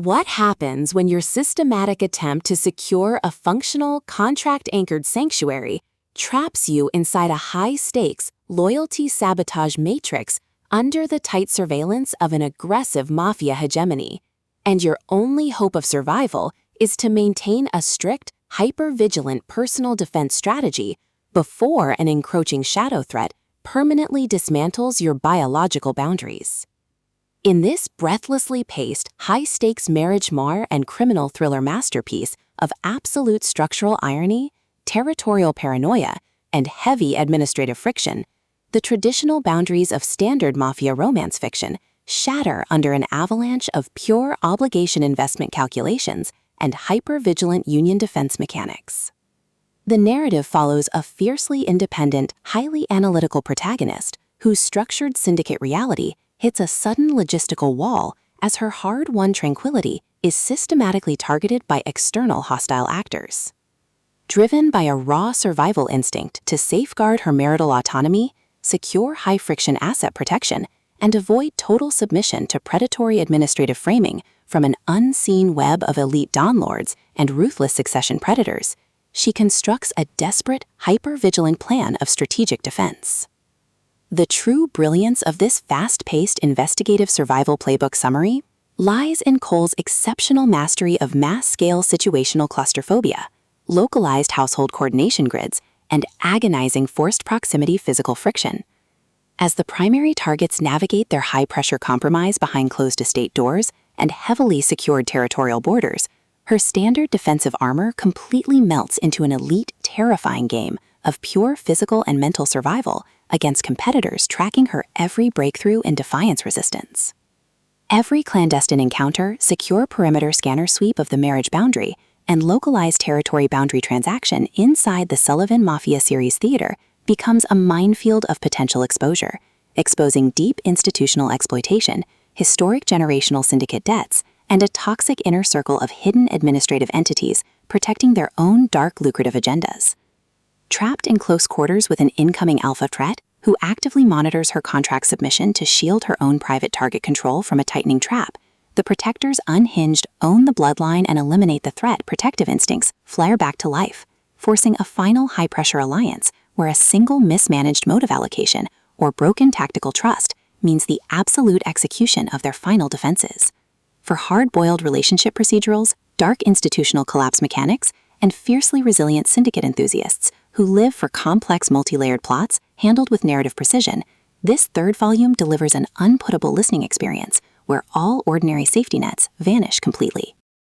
What happens when your systematic attempt to secure a functional, contract-anchored sanctuary traps you inside a high-stakes, loyalty-sabotage matrix under the tight surveillance of an aggressive mafia hegemony, and your only hope of survival is to maintain a strict, hyper-vigilant personal defense strategy before an encroaching shadow threat permanently dismantles your biological boundaries? In this breathlessly paced, high-stakes marriage noir and criminal thriller masterpiece of absolute structural irony, territorial paranoia, and heavy administrative friction, the traditional boundaries of standard mafia romance fiction shatter under an avalanche of pure obligation investment calculations and hyper-vigilant union defense mechanics. The narrative follows a fiercely independent, highly analytical protagonist whose structured syndicate reality hits a sudden logistical wall as her hard-won tranquility is systematically targeted by external hostile actors. Driven by a raw survival instinct to safeguard her marital autonomy, secure high-friction asset protection, and avoid total submission to predatory administrative framing from an unseen web of elite donlords and ruthless succession predators, she constructs a desperate, hyper-vigilant plan of strategic defense. The true brilliance of this fast-paced investigative survival playbook summary lies in Cole's exceptional mastery of mass-scale situational claustrophobia, localized household coordination grids, and agonizing forced proximity physical friction. As the primary targets navigate their high-pressure compromise behind closed estate doors and heavily secured territorial borders, her standard defensive armor completely melts into an elite, terrifying game of pure physical and mental survival against competitors tracking her every breakthrough in defiance resistance. Every clandestine encounter, secure perimeter scanner sweep of the marriage boundary, and localized territory boundary transaction inside the Sullivan Mafia Series theater becomes a minefield of potential exposure, exposing deep institutional exploitation, historic generational syndicate debts, and a toxic inner circle of hidden administrative entities protecting their own dark lucrative agendas. Trapped in close quarters with an incoming alpha threat who actively monitors her contract submission to shield her own private target control from a tightening trap, the Protector's unhinged own the bloodline and eliminate the threat protective instincts flare back to life, forcing a final high-pressure alliance where a single mismanaged motive allocation or broken tactical trust means the absolute execution of their final defenses. For hard-boiled relationship procedurals, dark institutional collapse mechanics, and fiercely resilient syndicate enthusiasts who live for complex multi-layered plots handled with narrative precision, this third volume delivers an unputtable listening experience where all ordinary safety nets vanish completely.